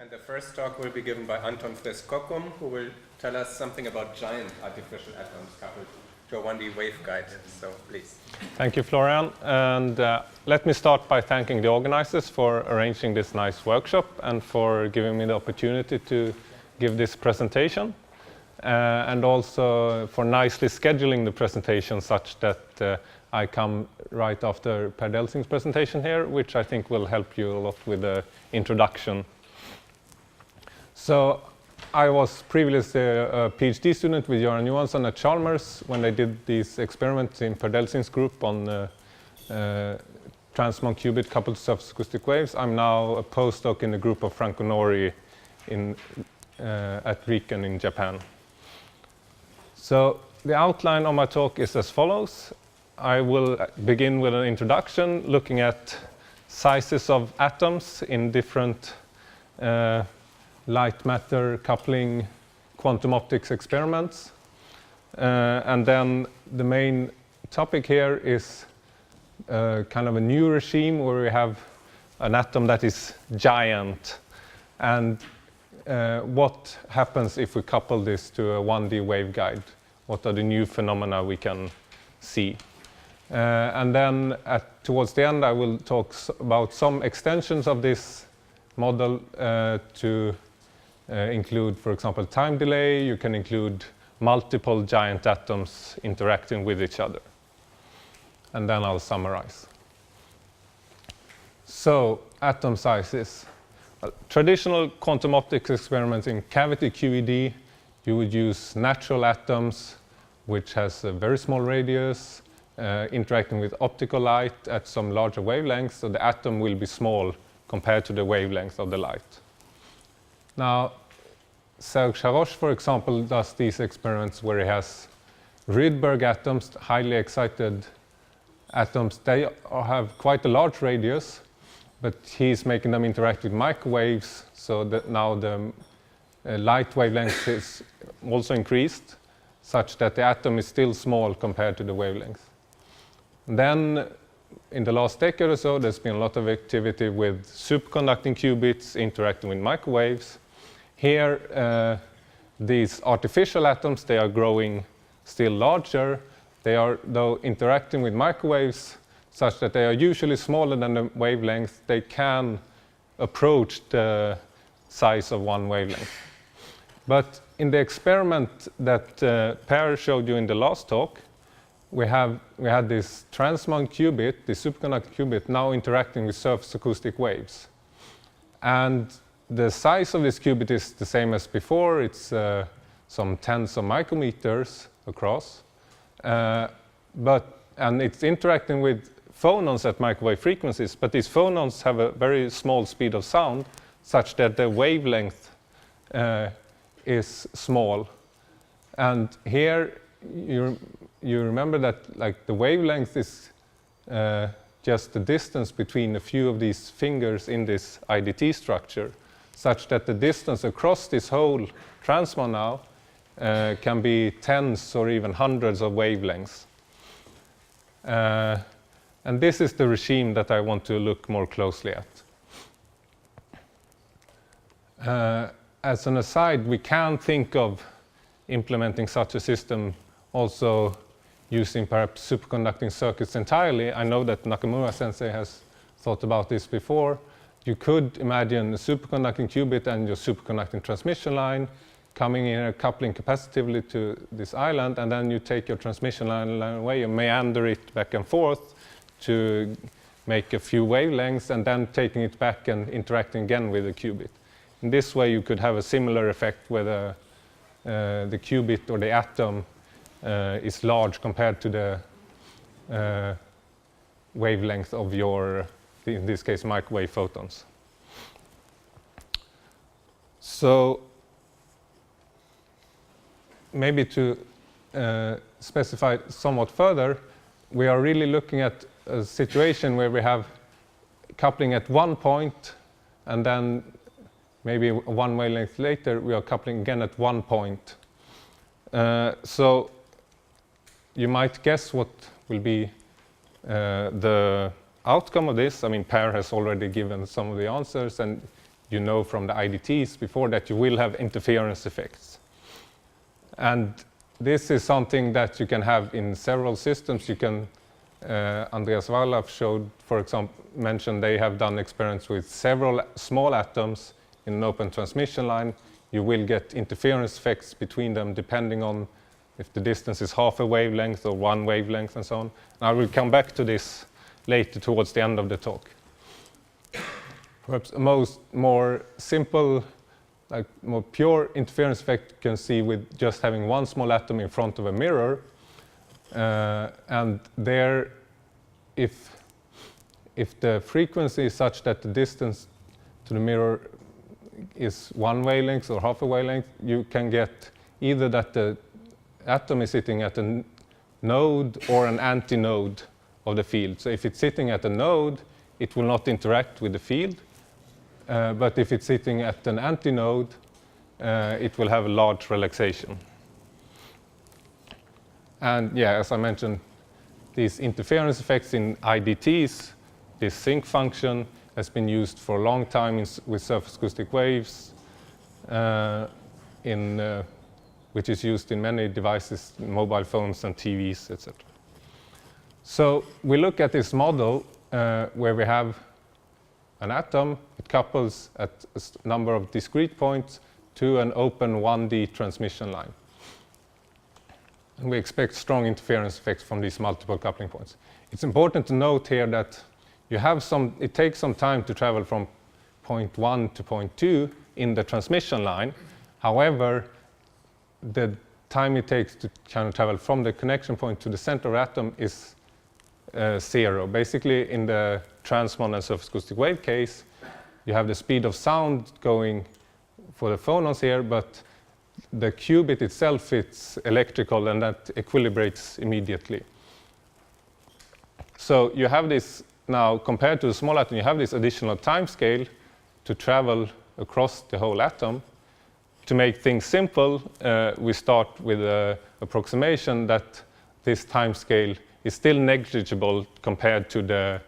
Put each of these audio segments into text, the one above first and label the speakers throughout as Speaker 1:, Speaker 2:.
Speaker 1: And the first talk will be given by Anton Kockum, who will tell us something about giant artificial atoms coupled to a 1D waveguide. So please.
Speaker 2: Thank you, Florian. And let me start by thanking the organizers for arranging this nice workshop and for giving me the opportunity to give this presentation. And also for nicely scheduling the presentation such that I come right after Per Delsing's presentation here, which I think will help you a lot with the introduction. So I was previously a PhD student with Göran Johansson at Chalmers when they did these experiments in Per Delsing's group on transmon qubit coupled surface acoustic waves. I'm now a postdoc in the group of Franco Nori at Riken in Japan. So the outline of my talk is as follows. I will begin with an introduction looking at sizes of atoms in different light matter coupling quantum optics experiments. And then the main topic here is kind of a new regime where we have an atom that is giant. And what happens if we couple this to a 1D waveguide? What are the new phenomena we can see? And then towards the end, I will talk about some extensions of this model to include, for example, time delay. You can include multiple giant atoms interacting with each other. And then I'll summarize. So, atom sizes. Traditional quantum optics experiments in cavity QED, you would use natural atoms, which has a very small radius, interacting with optical light at some larger wavelengths, so the atom will be small compared to the wavelength of the light. Now, Serge Haroche, for example, does these experiments where he has Rydberg atoms, highly excited atoms. They have quite a large radius, but he's making them interact with microwaves, so that now the light wavelength is also increased, such that the atom is still small compared to the wavelength. And then, in the last decade or so, there's been a lot of activity with superconducting qubits interacting with microwaves. Here, these artificial atoms, they are growing still larger. They are, though, interacting with microwaves such that they are usually smaller than the wavelength. They can approach the size of one wavelength. But in the experiment that Per showed you in the last talk, we had this transmon qubit, the superconducting qubit, now interacting with surface acoustic waves. And the size of this qubit is the same as before. It's some tens of micrometers across. And it's interacting with phonons at microwave frequencies, but these phonons have a very small speed of sound, such that the wavelength is small. And here you remember that like the wavelength is just the distance between a few of these fingers in this IDT structure, such that the distance across this whole transmon now can be tens or even hundreds of wavelengths. And this is the regime that I want to look more closely at. As an aside, we can think of implementing such a system also using perhaps superconducting circuits entirely. I know that Nakamura-sensei has thought about this before. You could imagine a superconducting qubit and your superconducting transmission line coming in and coupling capacitively to this island, and then you take your transmission line away and meander it back and forth to make a few wavelengths, and then taking it back and interacting again with the qubit. In this way, you could have a similar effect where the qubit or the atom is large compared to the wavelength of your, in this case, microwave photons. So maybe to specify somewhat further, we are really looking at a situation where we have coupling at one point, and then maybe one wavelength later, we are coupling again at one point. So you might guess what will be the outcome of this. I mean, Per has already given some of the answers, and you know from the IDTs before that you will have interference effects. And this is something that you can have in several systems. You can, Andreas Wallach showed, for example, mentioned they have done experiments with several small atoms in an open transmission line. You will get interference effects between them depending on if the distance is half a wavelength or one wavelength and so on. And I will come back to this later towards the end of the talk. Perhaps a more simple, like more pure interference effect you can see with just having one small atom in front of a mirror. And there, if the frequency is such that the distance to the mirror is one wavelength or half a wavelength, you can get either that the atom is sitting at a node or an antinode of the field. So if it's sitting at a node, it will not interact with the field. But if it's sitting at an antinode, it will have a large relaxation. And yeah, as I mentioned, these interference effects in IDTs, this sinc function has been used for a long time with surface acoustic waves, which is used in many devices, mobile phones and TVs, etc. So we look at this model where we have an atom. It couples at a number of discrete points to an open 1D transmission line. And we expect strong interference effects from these multiple coupling points. It's important to note here that it takes some time to travel from point 1 to point 2 in the transmission line. However, the time it takes to kind of travel from the connection point to the center of the atom is 0. Basically, in the transmon and surface acoustic wave case, you have the speed of sound going for the phonons here, but the qubit itself is electrical, and that equilibrates immediately. So you have this now, compared to the small atom, you have this additional time scale to travel across the whole atom. To make things simple, we start with an approximation that this time scale is still negligible compared to the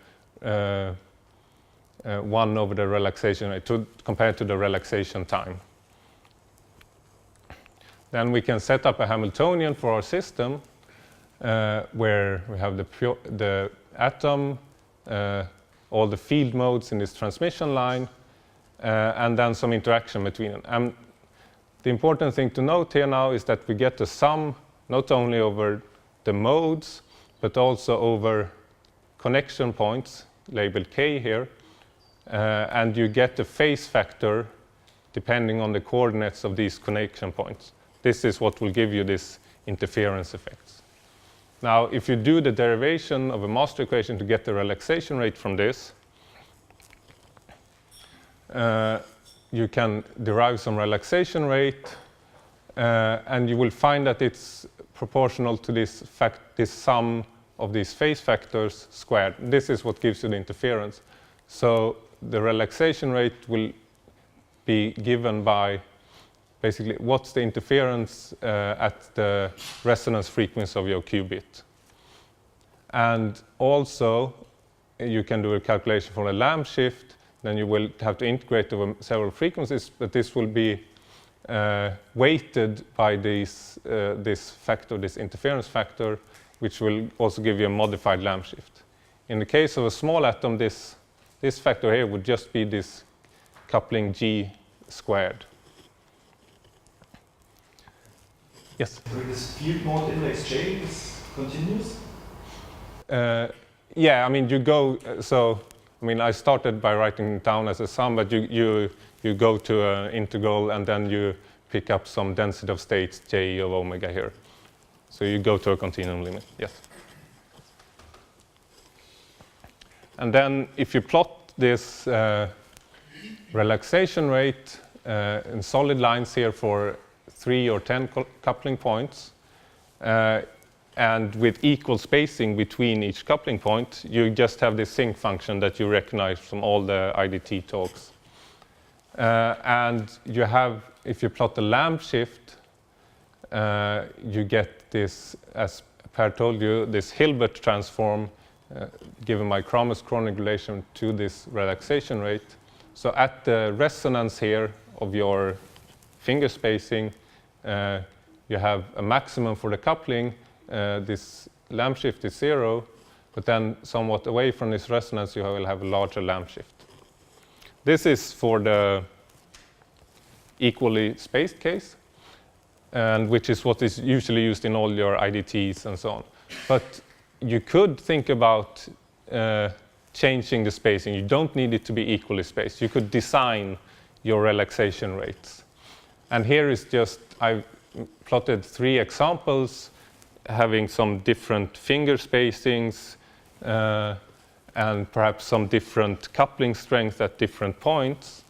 Speaker 2: 1 over the relaxation rate, compared to the relaxation time. Then we can set up a Hamiltonian for our system where we have the atom, all the field modes in this transmission line, and then some interaction between them. And the important thing to note here now is that we get the sum not only over the modes, but also over connection points, labeled K here, and you get the phase factor depending on the coordinates of these connection points. This is what will give you this interference effects. Now, if you do the derivation of a master equation to get the relaxation rate from this, you can derive some relaxation rate, and you will find that it's proportional to this sum of these phase factors squared. This is what gives you the interference. So the relaxation rate will be given by basically what's the interference at the resonance frequency of your qubit. And also, you can do a calculation for a Lamb shift. Then you will have to integrate over several frequencies, but this will be weighted by this factor, this interference factor, which will also give you a modified Lamb shift. In the case of a small atom, this factor here would just be this coupling G squared. Yes?
Speaker 3: So this field mode index J is continuous?
Speaker 2: Yeah, I mean, you go, I started by writing it down as a sum, but you go to an integral, and then you pick up some density of states, J of omega here. So you go to a continuum limit, yes. And then if you plot this relaxation rate in solid lines here for 3 or 10 coupling points, and with equal spacing between each coupling point, you just have this sinc function that you recognize from all the IDT talks. And you have, if you plot the Lamb shift, you get this, as Per told you, this Hilbert transform given by Kramers-Kronig relation to this relaxation rate. So at the resonance here of your finger spacing, you have a maximum for the coupling. This lamp shift is 0, but then somewhat away from this resonance, you will have a larger lamp shift. This is for the equally spaced case, and which is what is usually used in all your IDTs and so on. But you could think about changing the spacing. You don't need it to be equally spaced. You could design your relaxation rates. And here is just, I've plotted 3 examples having some different finger spacings and perhaps some different coupling strength at different points.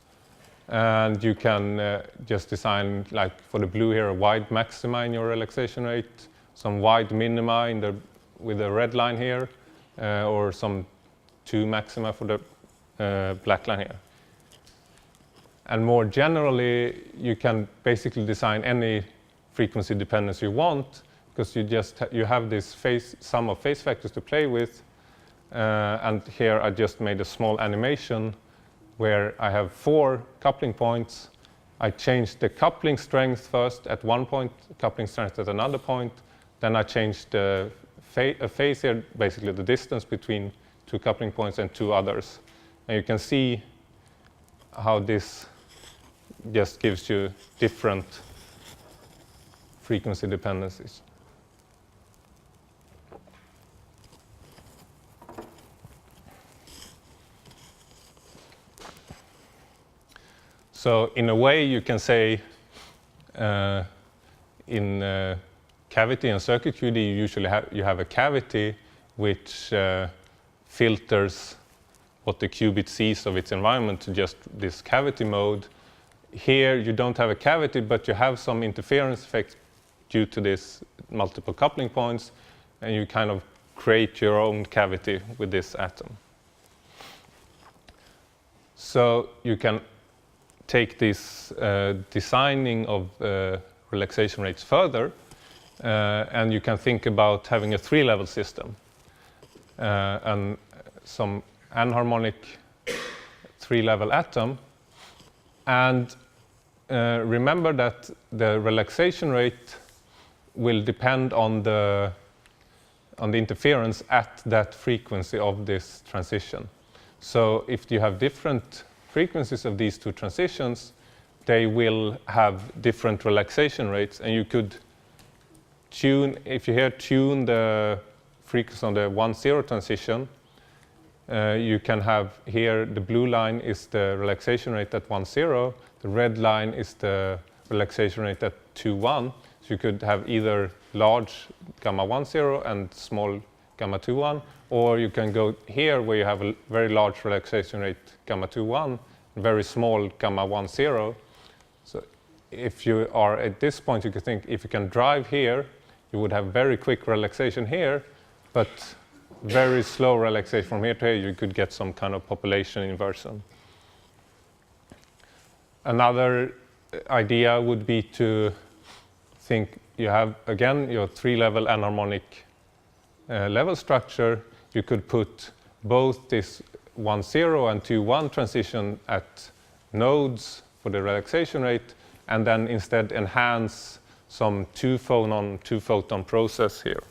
Speaker 2: And you can just design, like for the blue here, a wide maxima in your relaxation rate, some wide minima with the red line here, or some 2 maxima for the black line here. And more generally, you can basically design any frequency dependence you want, because you have this sum of phase factors to play with. And here I just made a small animation where I have 4 coupling points. I changed the coupling strength first at one point, coupling strength at another point. Then I changed the phase here, basically the distance between 2 coupling points and 2 others. And you can see how this just gives you different frequency dependencies. So in a way, you can say in cavity and circuit QED, you usually have a cavity which filters what the qubit sees of its environment to just this cavity mode. Here, you don't have a cavity, but you have some interference effects due to this multiple coupling points, and you kind of create your own cavity with this atom. So you can take this designing of relaxation rates further, and you can think about having a 3-level system and some anharmonic 3-level atom. And remember that the relaxation rate will depend on the interference at that frequency of this transition. So if you have different frequencies of these 2 transitions, they will have different relaxation rates, and you could tune, if you here tune the frequency on the 1-0 transition, you can have here the blue line is the relaxation rate at 1-0, the red line is the relaxation rate at 2-1. So you could have either large gamma 1-0 and small gamma 2-1, or you can go here where you have a very large relaxation rate gamma 2-1, very small gamma 1-0. So if you are at this point, you could think if you can drive here, you would have very quick relaxation here, but very slow relaxation from here to here. You could get some kind of population inversion. Another idea would be to think you have, again, your 3-level anharmonic level structure. You could put both this 1-0 and 2-1 transition at nodes for the relaxation rate, and then instead enhance some 2-photon process here.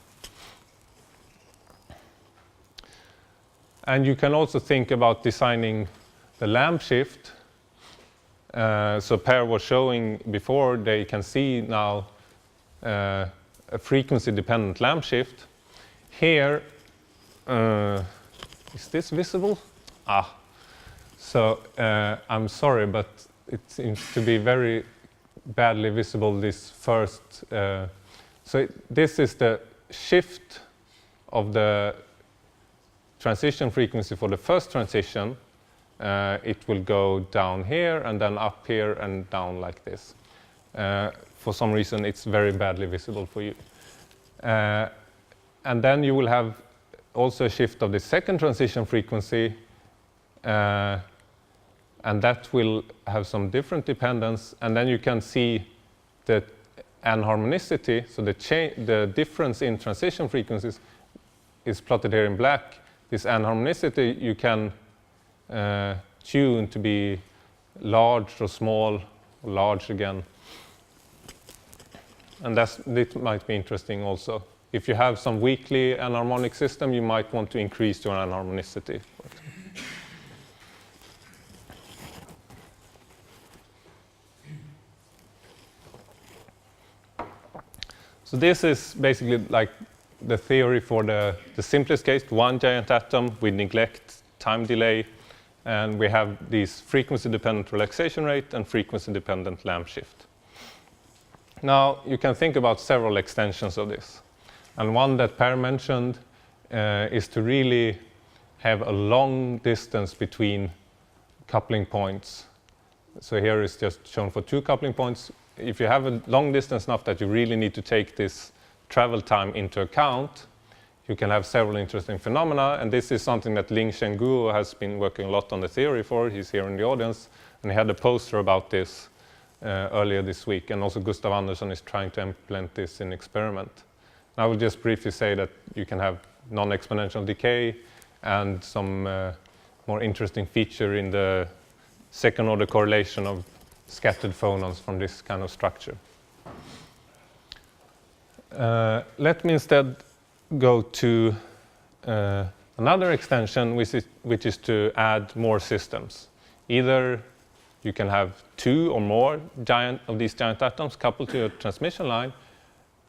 Speaker 2: And you can also think about designing the lamp shift. So Per was showing before, they can see now a frequency-dependent lamp shift. Here, is this visible? So I'm sorry, but it seems to be very badly visible, this first. So this is the shift of the transition frequency for the first transition. It will go down here and then up here and down like this. For some reason, it's very badly visible for you. And then you will have also a shift of the second transition frequency, and that will have some different dependence. And then you can see the anharmonicity, so the difference in transition frequencies is plotted here in black. This anharmonicity you can tune to be large or small, or large again. And that might be interesting also. If you have some weakly enharmonic system, you might want to increase your enharmonicity. So this is basically like the theory for the simplest case, one giant atom. We neglect time delay, and we have these frequency-dependent relaxation rate and frequency-dependent lamp shift. Now, you can think about several extensions of this. And one that Per mentioned is to really have a long distance between coupling points. So here is just shown for 2 coupling points. If you have a long distance enough that you really need to take this travel time into account, you can have several interesting phenomena. And this is something that Ling-Shen Guo has been working a lot on the theory for. He's here in the audience. And he had a poster about this earlier this week. And also Gustav Andersson is trying to implement this in experiment. I will just briefly say that you can have non-exponential decay and some more interesting feature in the second-order correlation of scattered phonons from this kind of structure. Let me instead go to another extension, which is to add more systems. Either you can have 2 or more of these giant atoms coupled to a transmission line,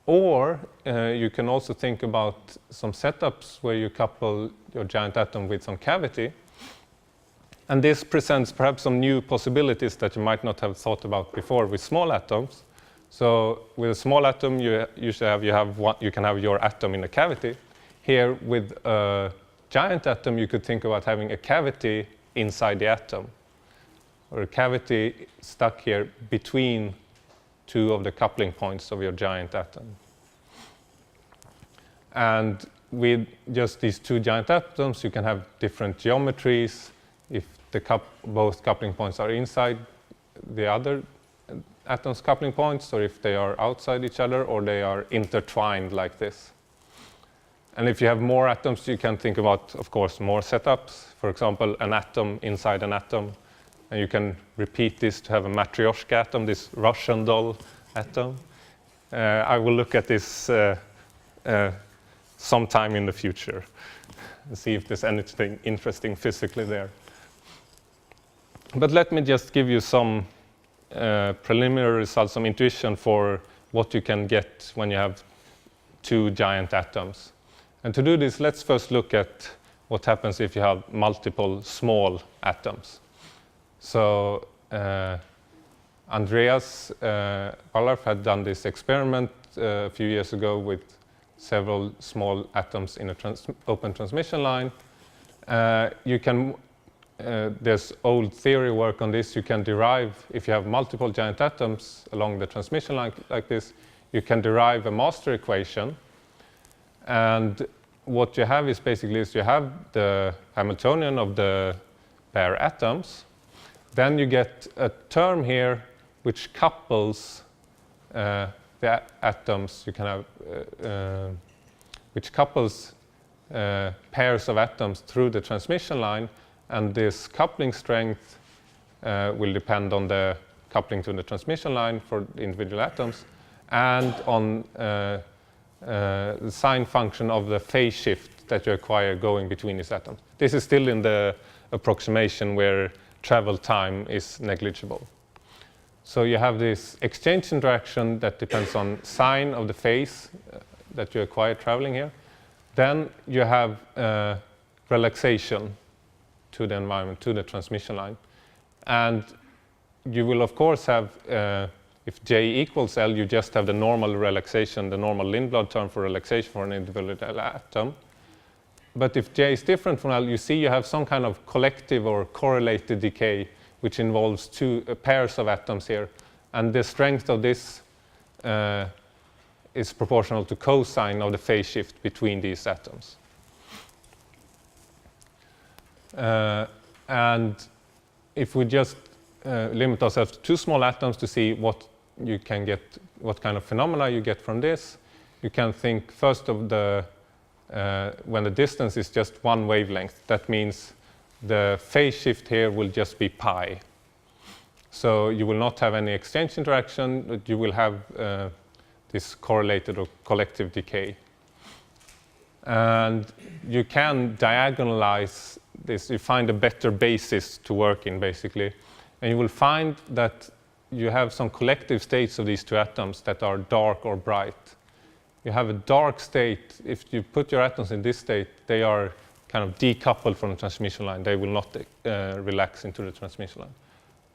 Speaker 2: or you can also think about some setups where you couple your giant atom with some cavity. And this presents perhaps some new possibilities that you might not have thought about before with small atoms. So with a small atom, you can have your atom in a cavity. Here with a giant atom, you could think about having a cavity inside the atom, or a cavity stuck here between 2 of the coupling points of your giant atom. And with just these 2 giant atoms, you can have different geometries if both coupling points are inside the other atom's coupling points, or if they are outside each other, or they are intertwined like this. And if you have more atoms, you can think about, of course, more setups. For example, an atom inside an atom. And you can repeat this to have a matryoshka atom, this Russian doll atom. I will look at this sometime in the future and see if there's anything interesting physically there. But let me just give you some preliminary results, some intuition for what you can get when you have 2 giant atoms. And to do this, let's first look at what happens if you have multiple small atoms. So Andreas Ballarf had done this experiment a few years ago with several small atoms in an open transmission line. There's old theory work on this. You can derive, if you have multiple giant atoms along the transmission line like this, you can derive a master equation. And what you have is basically you have the Hamiltonian of the bare atoms. Then you get a term here which couples the atoms. You can have which couples pairs of atoms through the transmission line. And this coupling strength will depend on the coupling to the transmission line for the individual atoms, and on the sign function of the phase shift that you acquire going between these atoms. This is still in the approximation where travel time is negligible. So you have this exchange interaction that depends on sign of the phase that you acquire traveling here. Then you have relaxation to the environment, to the transmission line. And you will, of course, have, if J equals L, you just have the normal relaxation, the normal Lindblad term for relaxation for an individual atom. But if J is different from L, you see you have some kind of collective or correlated decay, which involves 2 pairs of atoms here. And the strength of this is proportional to cosine of the phase shift between these atoms. And if we just limit ourselves to 2 small atoms to see what you can get, what kind of phenomena you get from this, you can think first of the when the distance is just 1 wavelength. That means the phase shift here will just be pi. So you will not have any exchange interaction, but you will have this correlated or collective decay. And you can diagonalize this. You find a better basis to work in, basically. And you will find that you have some collective states of these two atoms that are dark or bright. You have a dark state. If you put your atoms in this state, they are kind of decoupled from the transmission line. They will not relax into the transmission line.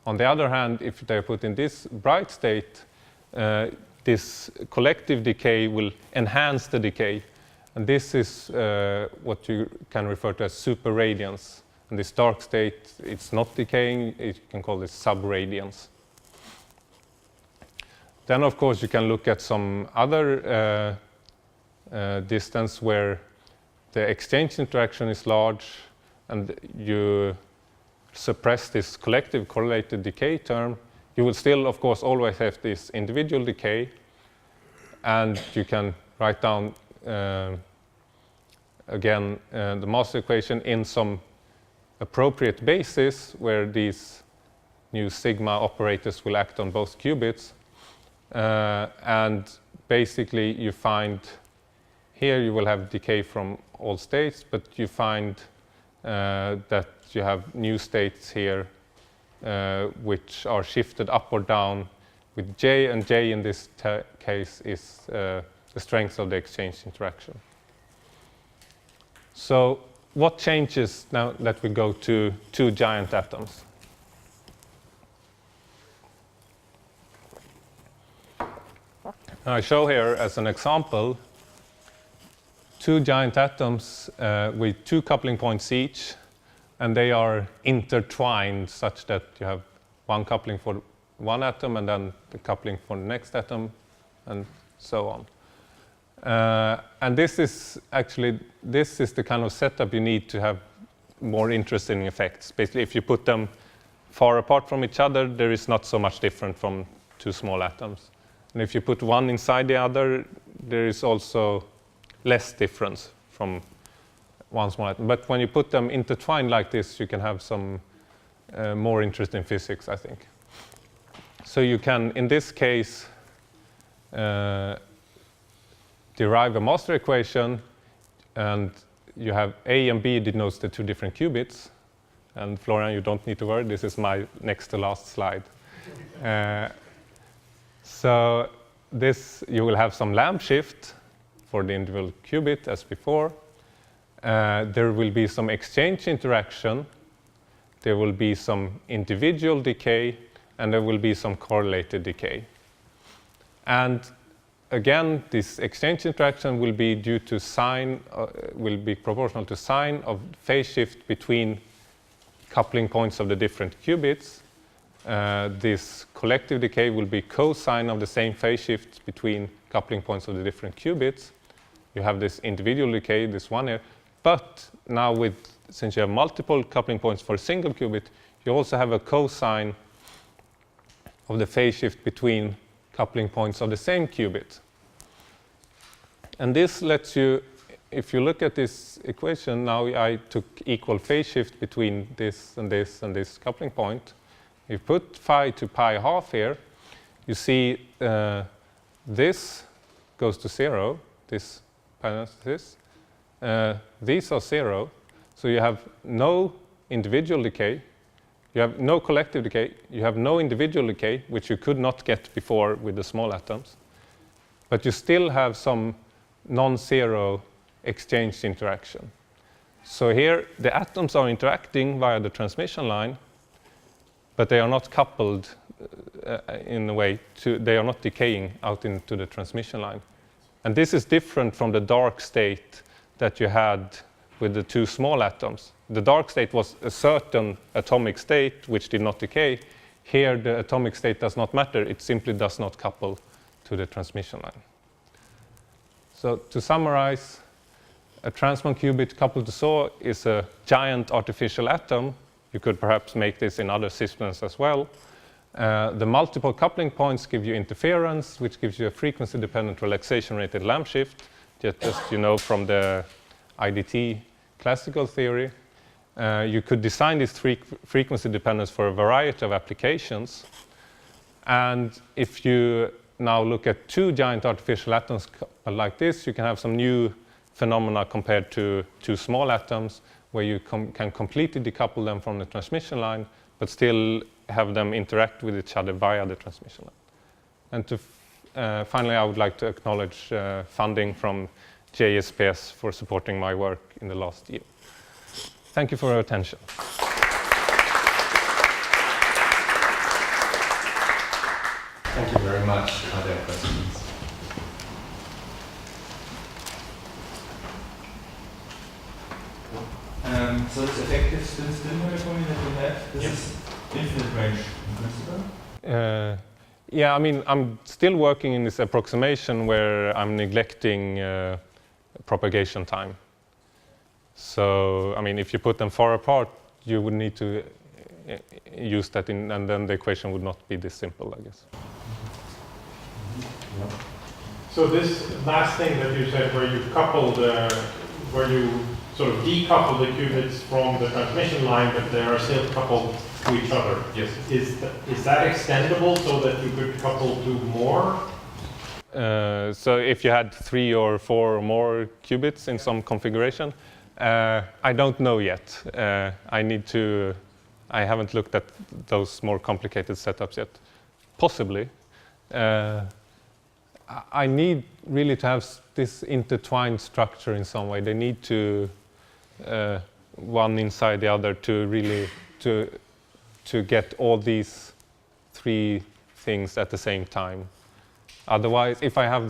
Speaker 2: On the other hand, if they're put in this bright state, this collective decay will enhance the decay. And this is what you can refer to as superradiance. In this dark state, it's not decaying. You can call this subradiance. Then, of course, you can look at some other distance where the exchange interaction is large, and you suppress this collective correlated decay term. You will still, of course, always have this individual decay, and you can write down again the master equation in some appropriate basis where these new sigma operators will act on both qubits. And basically you find here you will have decay from all states, but you find that you have new states here which are shifted up or down with J, and J in this case is the strength of the exchange interaction. So what changes now that we go to two giant atoms? I show here as an example two giant atoms with two coupling points each, and they are intertwined such that you have one coupling for one atom and then the coupling for the next atom, and so on. And this is the kind of setup you need to have more interesting effects. Basically, if you put them far apart from each other, there is not so much different from two small atoms. And if you put one inside the other, there is also less difference from one small atom. But when you put them intertwined like this, you can have some more interesting physics, I think. So you can, in this case, derive a master equation, and you have A and B denotes the two different qubits. And Florian, you don't need to worry, this is my next to last slide. So this, you will have some lamp shift for the individual qubit as before. There will be some exchange interaction. There will be some individual decay, and there will be some correlated decay. And again, this exchange interaction will be due to sign, will be proportional to sign of phase shift between coupling points of the different qubits. This collective decay will be cosine of the same phase shift between coupling points of the different qubits. You have this individual decay, this one here. But now since you have multiple coupling points for a single qubit, you also have a cosine of the phase shift between coupling points of the same qubit. And this lets you, if you look at this equation, now I took equal phase shift between this and this and this coupling point. You put phi to pi half here, you see this goes to 0, this minus this. These are 0, so you have no individual decay, you have no collective decay, you have no individual decay, which you could not get before with the small atoms, but you still have some non-zero exchange interaction. So here the atoms are interacting via the transmission line, but they are not coupled in a way, they are not decaying out into the transmission line. And this is different from the dark state that you had with the two small atoms. The dark state was a certain atomic state which did not decay. Here the atomic state does not matter, it simply does not couple to the transmission line. So to summarize, a transmon qubit coupled to SAW is a giant artificial atom. You could perhaps make this in other systems as well. The multiple coupling points give you interference, which gives you a frequency-dependent relaxation-rated lamp shift, just you know from the IDT classical theory. you could design this frequency dependence for a variety of applications. And if you now look at two giant artificial atoms like this, you can have some new phenomena compared to two small atoms, where you can completely decouple them from the transmission line, but still have them interact with each other via the transmission line. And to finally, I would like to acknowledge funding from JSPS for supporting my work in the last year. Thank you for your attention.
Speaker 1: Thank you very much. Are there questions?
Speaker 3: So this effective spin monitoring that we have, this is infinite range in principle?
Speaker 2: Yeah, I mean, I'm still working in this approximation where I'm neglecting propagation time. So, I mean, if you put them far apart, you would need to use that in, and then the equation would not be this simple, I guess.
Speaker 4: So this last thing that you said, where you coupled, where you sort of decouple the qubits from the transmission line, but they are still coupled to each other.
Speaker 3: Yes.
Speaker 4: Is that extendable so that you could couple to more?
Speaker 2: So if you had 3 or 4 or more qubits in some configuration, I don't know yet. I haven't looked at those more complicated setups yet. Possibly. I need really to have this intertwined structure in some way. They need to one inside the other to really to get all these 3 things at the same time. Otherwise, if I have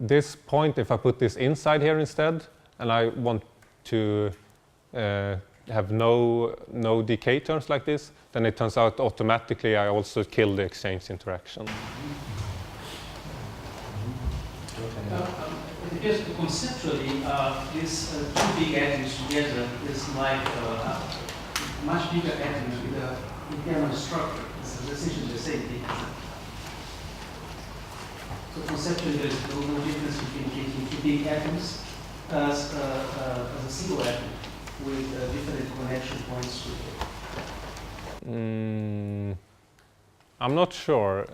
Speaker 2: this point, if I put this inside here instead, and I want to have no decay terms like this, then it turns out automatically I also kill the exchange interaction.
Speaker 5: Just conceptually, these 2 big atoms together is like much bigger atoms with an internal structure. It's essentially the same thing. So conceptually, there is no difference between taking 2 big atoms as a single atom with different connection points to it.
Speaker 2: I'm not sure.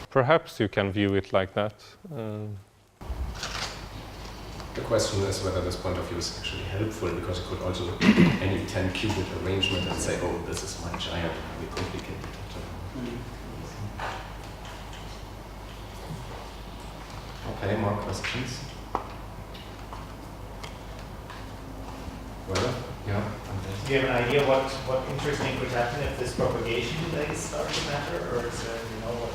Speaker 2: Perhaps you can view it like that.
Speaker 1: The question is whether this point of view is actually helpful, because it could also look at any 10 qubit arrangement and say, oh, this is my giant, we complicate it. Okay, more questions? Well, yeah.
Speaker 6: Do you have an idea what interesting could happen if this propagation delays start to matter, or is there, you know, what?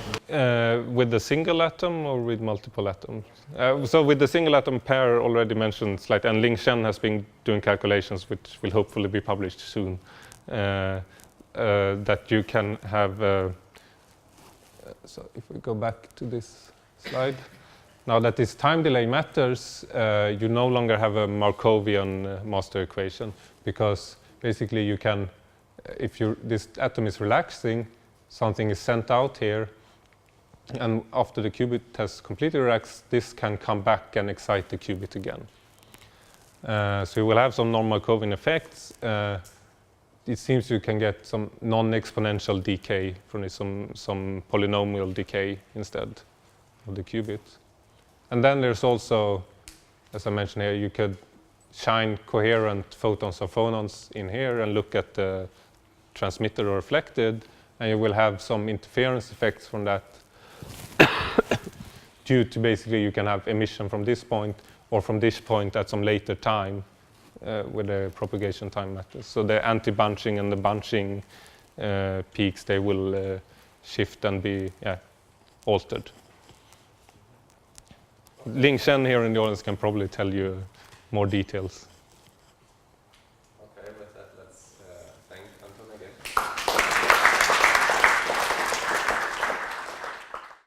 Speaker 2: With the single atom or with multiple atoms? So with the single atom pair already mentioned slightly, and Ling Shen has been doing calculations which will hopefully be published soon, that you can have, so if we go back to this slide, now that this time delay matters, you no longer have a Markovian master equation, because basically you can, if this atom is relaxing, something is sent out here, and after the qubit has completely relaxed, this can come back and excite the qubit again. So you will have some non-Markovian effects. It seems you can get some non-exponential decay from this, some polynomial decay instead of the qubit. And then there's also, as I mentioned here, you could shine coherent photons or phonons in here and look at the transmitted or reflected, and you will have some interference effects from that due to basically you can have emission from this point or from this point at some later time where the propagation time matters. So the anti-bunching and the bunching peaks, they will shift and be altered. Ling Shen here in the audience can probably tell you more details.